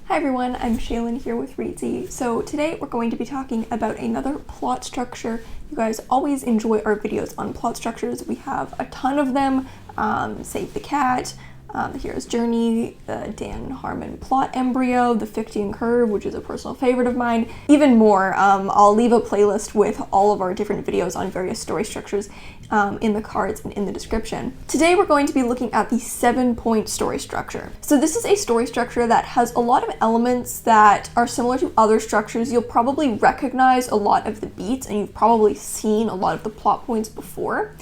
Hi everyone, I'm Shaylin here with Reedsy. So today we're going to be talking about another plot structure. You guys always enjoy our videos on plot structures. We have a ton of them. Save the Cat, The Hero's Journey, the Dan Harmon plot embryo, the Fichtean curve, which is a personal favorite of mine, even more. I'll leave a playlist with all of our different videos on various story structures in the cards and in the description. Today we're going to be looking at the 7-point story structure. So this is a story structure that has a lot of elements that are similar to other structures. You'll probably recognize a lot of the beats and you've probably seen a lot of the plot points before.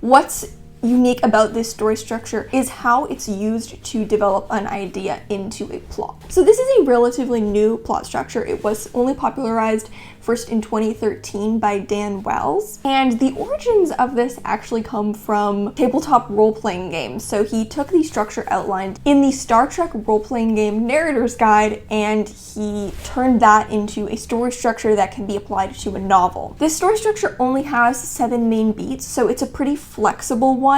What's unique about this story structure is how it's used to develop an idea into a plot. So this is a relatively new plot structure. It was only popularized first in 2013 by Dan Wells, and the origins of this actually come from tabletop role-playing games. So he took the structure outlined in the Star Trek role-playing game Narrator's Guide and he turned that into a story structure that can be applied to a novel. This story structure only has 7 main beats, so it's a pretty flexible one.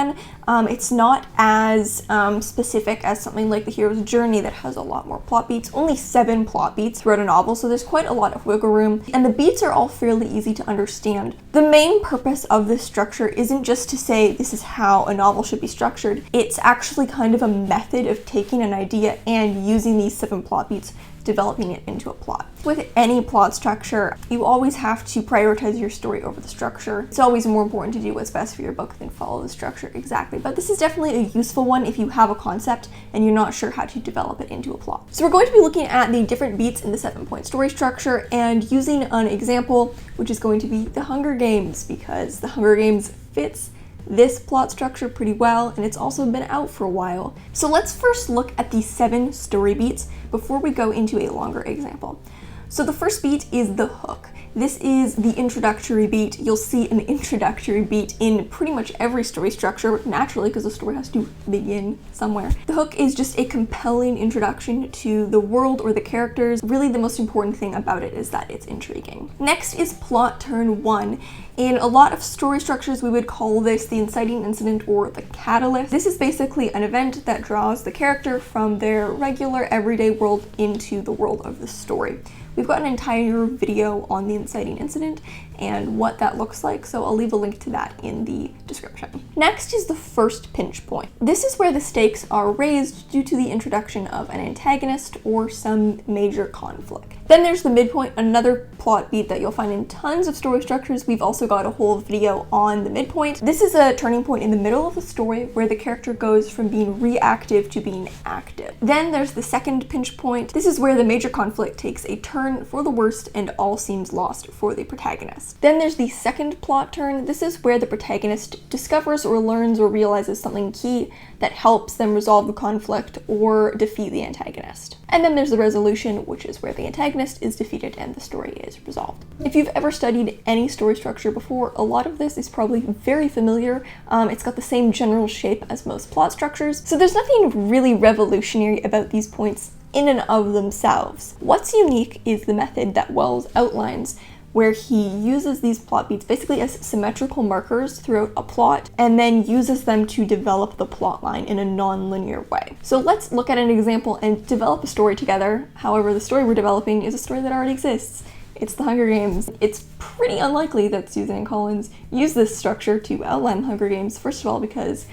It's not as specific as something like The Hero's Journey that has a lot more plot beats, only 7 plot beats throughout a novel, so there's quite a lot of wiggle room, and the beats are all fairly easy to understand. The main purpose of this structure isn't just to say this is how a novel should be structured, it's actually kind of a method of taking an idea and using these 7 plot beats, developing it into a plot. With any plot structure, you always have to prioritize your story over the structure. It's always more important to do what's best for your book than follow the structure exactly. But this is definitely a useful one if you have a concept and you're not sure how to develop it into a plot. So we're going to be looking at the different beats in the 7-point story structure and using an example, which is going to be The Hunger Games, because The Hunger Games fits this plot structure pretty well, and it's also been out for a while. So let's first look at the 7 story beats before we go into a longer example. So the first beat is the hook. This is the introductory beat. You'll see an introductory beat in pretty much every story structure, naturally, because the story has to begin somewhere. The hook is just a compelling introduction to the world or the characters. Really, the most important thing about it is that it's intriguing. Next is plot turn 1. In a lot of story structures, we would call this the inciting incident or the catalyst. This is basically an event that draws the character from their regular everyday world into the world of the story. We've got an entire video on the inciting incident and what that looks like, so I'll leave a link to that in the description. Next is the first pinch point. This is where the stakes are raised due to the introduction of an antagonist or some major conflict. Then there's the midpoint, another plot beat that you'll find in tons of story structures. We've also got a whole video on the midpoint. This is a turning point in the middle of the story where the character goes from being reactive to being active. Then there's the second pinch point. This is where the major conflict takes a turn for the worst and all seems lost for the protagonist. Then there's the second plot turn. This is where the protagonist discovers or learns or realizes something key that helps them resolve the conflict or defeat the antagonist. And then there's the resolution, which is where the antagonist is defeated and the story is resolved. If you've ever studied any story structure before, a lot of this is probably very familiar. It's got the same general shape as most plot structures, so there's nothing really revolutionary about these points in and of themselves. What's unique is the method that Wells outlines, where he uses these plot beats basically as symmetrical markers throughout a plot and then uses them to develop the plot line in a non-linear way. So let's look at an example and develop a story together. However, the story we're developing is a story that already exists. It's The Hunger Games. It's pretty unlikely that Suzanne Collins used this structure to outline The Hunger Games, first of all because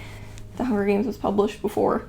The Hunger Games was published before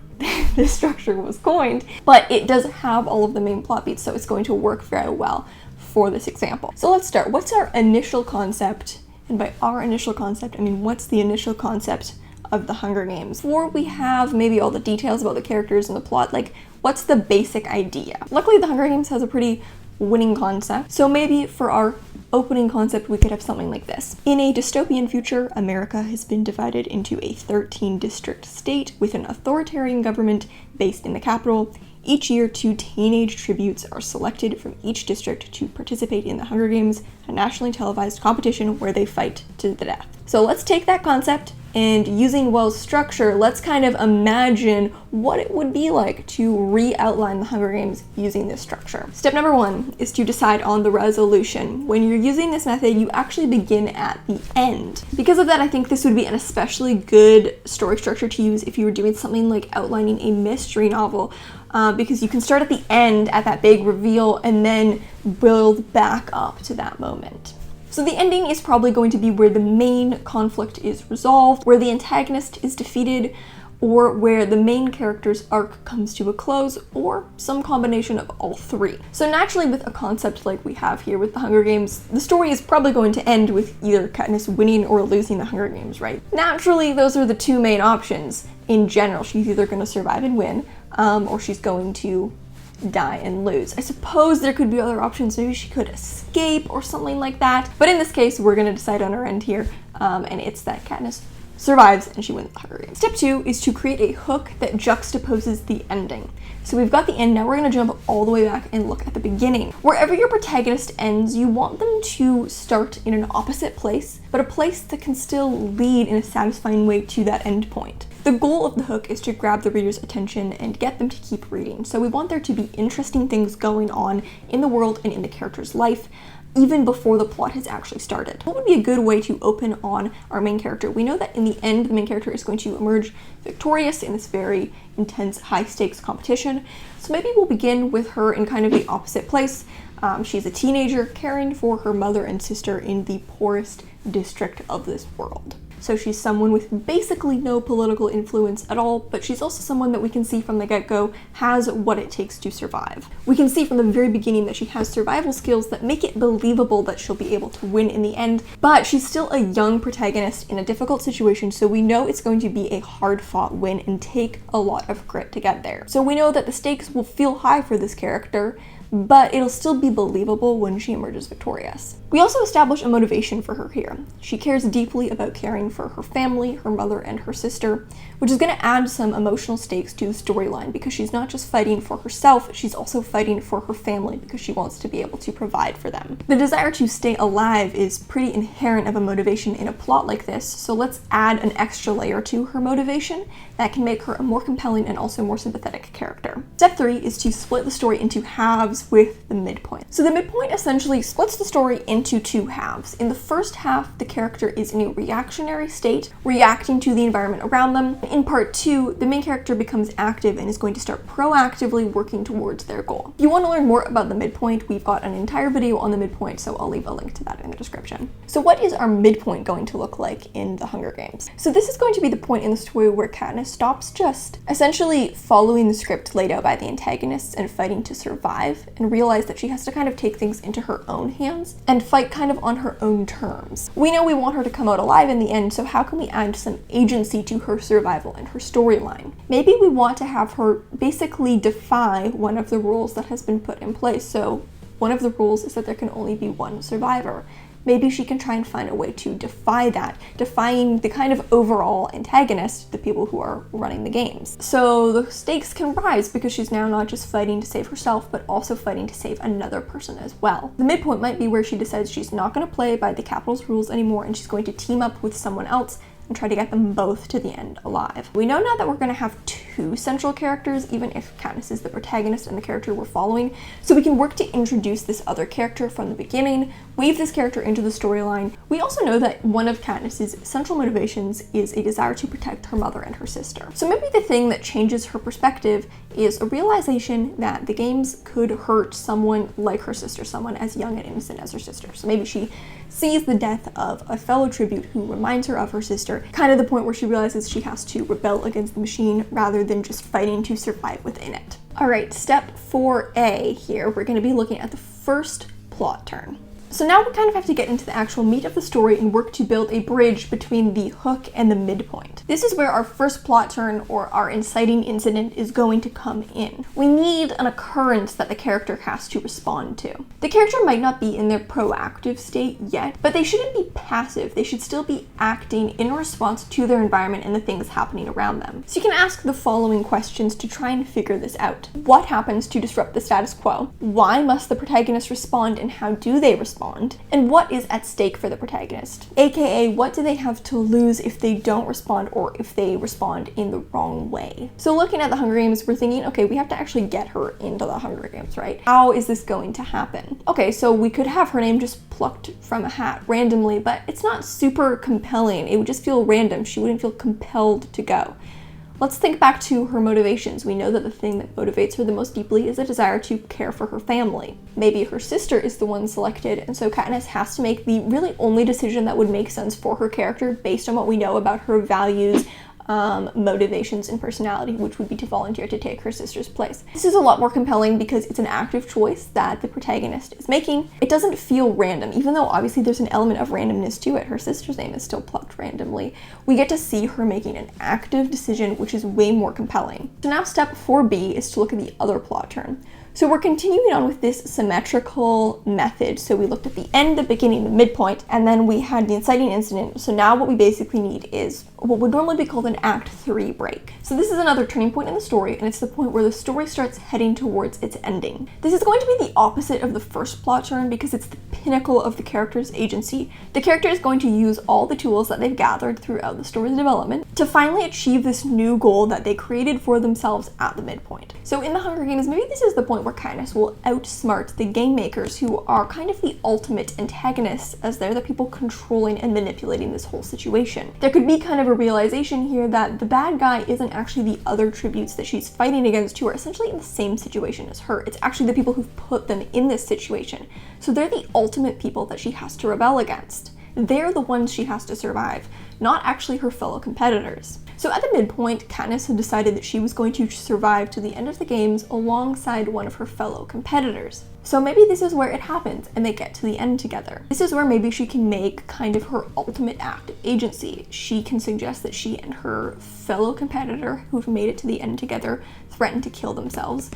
this structure was coined, but it does have all of the main plot beats, so it's going to work very well for this example. So let's start. What's our initial concept? And by our initial concept, I mean what's the initial concept of The Hunger Games? Before we have maybe all the details about the characters and the plot, like what's the basic idea? Luckily, The Hunger Games has a pretty winning concept, so maybe for our opening concept we could have something like this. In a dystopian future, America has been divided into a 13-district state with an authoritarian government based in the capital. Each year, 2 teenage tributes are selected from each district to participate in the Hunger Games, a nationally televised competition where they fight to the death. So let's take that concept And using Wells' structure, let's kind of imagine what it would be like to re-outline the Hunger Games using this structure. Step number 1 is to decide on the resolution. When you're using this method, you actually begin at the end. Because of that, I think this would be an especially good story structure to use if you were doing something like outlining a mystery novel, because you can start at the end at that big reveal and then build back up to that moment. So the ending is probably going to be where the main conflict is resolved, where the antagonist is defeated, or where the main character's arc comes to a close, or some combination of all three. So naturally, with a concept like we have here with the Hunger Games, the story is probably going to end with either Katniss winning or losing the Hunger Games, right? Naturally, those are the two main options. In general, she's either going to survive and win, or she's going to die and lose. I suppose there could be other options. Maybe she could escape or something like that. But in this case, we're going to decide on our end here, and it's that Katniss survives and she wins the Hunger Games. Step 2 is to create a hook that juxtaposes the ending. So we've got the end, now we're going to jump all the way back and look at the beginning. Wherever your protagonist ends, you want them to start in an opposite place, but a place that can still lead in a satisfying way to that end point. The goal of the hook is to grab the reader's attention and get them to keep reading. So we want there to be interesting things going on in the world and in the character's life, even before the plot has actually started. What would be a good way to open on our main character? We know that in the end, the main character is going to emerge victorious in this very intense, high-stakes competition. So maybe we'll begin with her in kind of the opposite place. She's a teenager caring for her mother and sister in the poorest district of this world. So she's someone with basically no political influence at all, but she's also someone that we can see from the get-go has what it takes to survive. We can see from the very beginning that she has survival skills that make it believable that she'll be able to win in the end, but she's still a young protagonist in a difficult situation, so we know it's going to be a hard-fought win and take a lot of grit to get there. So we know that the stakes will feel high for this character, but it'll still be believable when she emerges victorious. We also establish a motivation for her here. She cares deeply about caring for her family, her mother, and her sister, which is going to add some emotional stakes to the storyline because she's not just fighting for herself, she's also fighting for her family because she wants to be able to provide for them. The desire to stay alive is pretty inherent of a motivation in a plot like this, so let's add an extra layer to her motivation that can make her a more compelling and also more sympathetic character. Step 3 is to split the story into halves with the midpoint. So the midpoint essentially splits the story into two halves. In the first half, the character is in a reactionary state, reacting to the environment around them. In part 2, the main character becomes active and is going to start proactively working towards their goal. If you want to learn more about the midpoint, we've got an entire video on the midpoint, so I'll leave a link to that in the description. So what is our midpoint going to look like in the Hunger Games? So this is going to be the point in the story where Katniss stops just essentially following the script laid out by the antagonists and fighting to survive, and realize that she has to kind of take things into her own hands and fight kind of on her own terms. We know we want her to come out alive in the end, so how can we add some agency to her survival and her storyline? Maybe we want to have her basically defy one of the rules that has been put in place. So one of the rules is that there can only be one survivor. Maybe she can try and find a way to defy that, defying the kind of overall antagonist, the people who are running the games. So the stakes can rise because she's now not just fighting to save herself, but also fighting to save another person as well. The midpoint might be where she decides she's not going to play by the Capitol's rules anymore and she's going to team up with someone else and try to get them both to the end alive. We know now that we're going to have two central characters, even if Katniss is the protagonist and the character we're following, so we can work to introduce this other character from the beginning, weave this character into the storyline. We also know that one of Katniss's central motivations is a desire to protect her mother and her sister. So maybe the thing that changes her perspective is a realization that the games could hurt someone like her sister, someone as young and innocent as her sister. So maybe she sees the death of a fellow tribute who reminds her of her sister, kind of the point where she realizes she has to rebel against the machine rather than just fighting to survive within it. All right, step 4A here, we're going to be looking at the first plot turn. So now we kind of have to get into the actual meat of the story and work to build a bridge between the hook and the midpoint. This is where our first plot turn or our inciting incident is going to come in. We need an occurrence that the character has to respond to. The character might not be in their proactive state yet, but they shouldn't be passive. They should still be acting in response to their environment and the things happening around them. So you can ask the following questions to try and figure this out. What happens to disrupt the status quo? Why must the protagonist respond and how do they respond? respond, and what is at stake for the protagonist, aka what do they have to lose if they don't respond or if they respond in the wrong way. So looking at the Hunger Games, we're thinking, okay, we have to actually get her into the Hunger Games, right? How is this going to happen? Okay, so we could have her name just plucked from a hat randomly, but it's not super compelling. It would just feel random. She wouldn't feel compelled to go. Let's think back to her motivations. We know that the thing that motivates her the most deeply is a desire to care for her family. Maybe her sister is the one selected, and so Katniss has to make the really only decision that would make sense for her character based on what we know about her values, motivations, and personality, which would be to volunteer to take her sister's place. This is a lot more compelling because it's an active choice that the protagonist is making. It doesn't feel random, even though obviously there's an element of randomness to it. Her sister's name is still plucked randomly. We get to see her making an active decision, which is way more compelling. So now step 4B is to look at the other plot turn. So we're continuing on with this symmetrical method. So we looked at the end, the beginning, the midpoint, and then we had the inciting incident. So now what we basically need is what would normally be called an Act 3 break. So this is another turning point in the story, and it's the point where the story starts heading towards its ending. This is going to be the opposite of the first plot turn because it's the pinnacle of the character's agency. The character is going to use all the tools that they've gathered throughout the story's development to finally achieve this new goal that they created for themselves at the midpoint. So in the Hunger Games, maybe this is the point where Katniss will outsmart the game makers, who are kind of the ultimate antagonists, as they're the people controlling and manipulating this whole situation. There could be kind of a realization here that the bad guy isn't actually the other tributes that she's fighting against, who are essentially in the same situation as her. It's actually the people who've put them in this situation. So they're the ultimate people that she has to rebel against. They're the ones she has to survive, not actually her fellow competitors. So at the midpoint, Katniss had decided that she was going to survive to the end of the games alongside one of her fellow competitors. So maybe this is where it happens and they get to the end together. This is where maybe she can make kind of her ultimate act of agency. She can suggest that she and her fellow competitor who've made it to the end together threaten to kill themselves,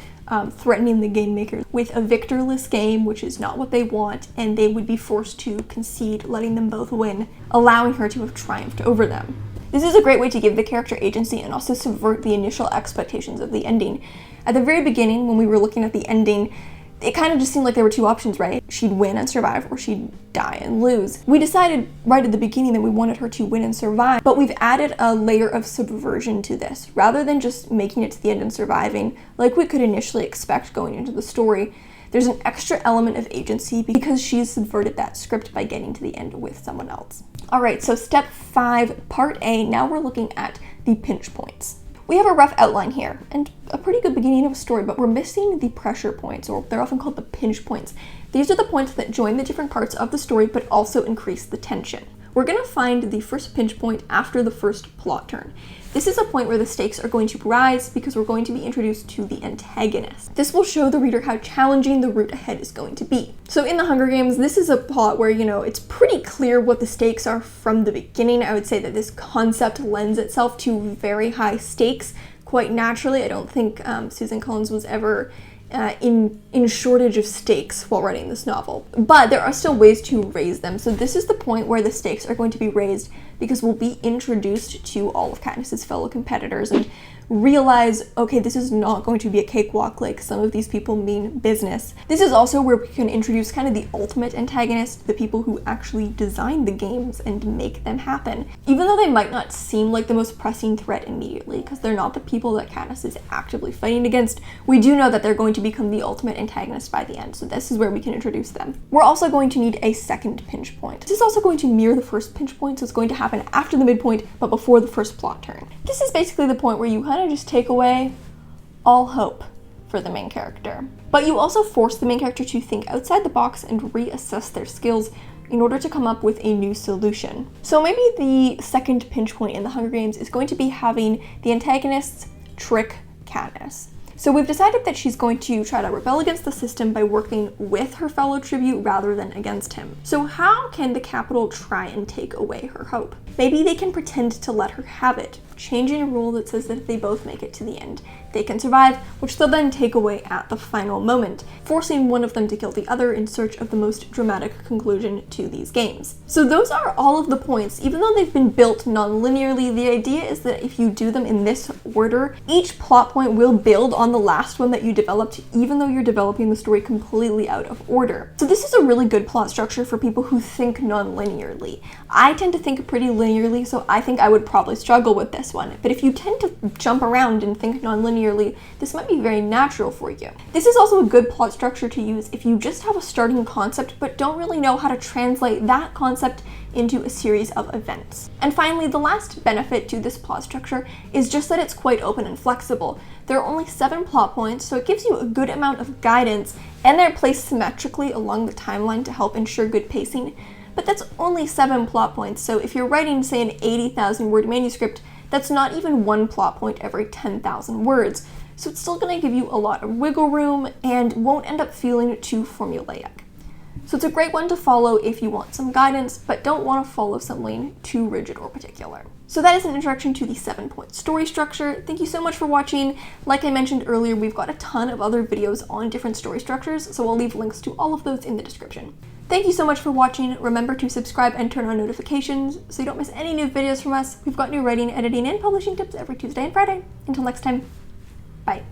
threatening the game makers with a victorless game, which is not what they want, and they would be forced to concede, letting them both win, allowing her to have triumphed over them. This is a great way to give the character agency and also subvert the initial expectations of the ending. At the very beginning, when we were looking at the ending, it kind of just seemed like there were two options, right? She'd win and survive, or she'd die and lose. We decided right at the beginning that we wanted her to win and survive, but we've added a layer of subversion to this. Rather than just making it to the end and surviving, like we could initially expect going into the story, there's an extra element of agency because she's subverted that script by getting to the end with someone else. All right, so step 5, part A, now we're looking at the pinch points. We have a rough outline here and a pretty good beginning of a story, but we're missing the pressure points, or they're often called the pinch points. These are the points that join the different parts of the story but also increase the tension. We're going to find the first pinch point after the first plot turn. This is a point where the stakes are going to rise because we're going to be introduced to the antagonist. This will show the reader how challenging the route ahead is going to be. So in the Hunger Games, this is a plot where, it's pretty clear what the stakes are from the beginning. I would say that this concept lends itself to very high stakes quite naturally. I don't think Susan Collins was ever in shortage of stakes while writing this novel, but there are still ways to raise them. So this is the point where the stakes are going to be raised because we'll be introduced to all of Katniss's fellow competitors and realize, okay, this is not going to be a cakewalk, like some of these people mean business. This is also where we can introduce kind of the ultimate antagonist, the people who actually design the games and make them happen. Even though they might not seem like the most pressing threat immediately, because they're not the people that Katniss is actively fighting against, we do know that they're going to become the ultimate antagonist by the end, so this is where we can introduce them. We're also going to need a second pinch point. This is also going to mirror the first pinch point, so it's going to happen after the midpoint, but before the first plot turn. This is basically the point where you kind of just take away all hope for the main character. But you also force the main character to think outside the box and reassess their skills in order to come up with a new solution. So maybe the second pinch point in the Hunger Games is going to be having the antagonists trick Katniss. So we've decided that she's going to try to rebel against the system by working with her fellow tribute rather than against him. So how can the Capitol try and take away her hope? Maybe they can pretend to let her have it, changing a rule that says that if they both make it to the end, they can survive, which they'll then take away at the final moment, forcing one of them to kill the other in search of the most dramatic conclusion to these games. So those are all of the points. Even though they've been built non-linearly, the idea is that if you do them in this order, each plot point will build on on the last one that you developed, even though you're developing the story completely out of order. So this is a really good plot structure for people who think non-linearly. I tend to think pretty linearly, so I think I would probably struggle with this one. But if you tend to jump around and think non-linearly, this might be very natural for you. This is also a good plot structure to use if you just have a starting concept but don't really know how to translate that concept into a series of events. And finally, the last benefit to this plot structure is just that it's quite open and flexible. There are only 7 plot points, so it gives you a good amount of guidance, and they're placed symmetrically along the timeline to help ensure good pacing. But that's only 7 plot points, so if you're writing, say, an 80,000 word manuscript, that's not even 1 plot point every 10,000 words. So it's still going to give you a lot of wiggle room and won't end up feeling too formulaic. So it's a great one to follow if you want some guidance, but don't want to follow something too rigid or particular. So that is an introduction to the 7-point story structure. Thank you so much for watching. Like I mentioned earlier, we've got a ton of other videos on different story structures, so I'll leave links to all of those in the description. Thank you so much for watching. Remember to subscribe and turn on notifications so you don't miss any new videos from us. We've got new writing, editing, and publishing tips every Tuesday and Friday. Until next time, bye.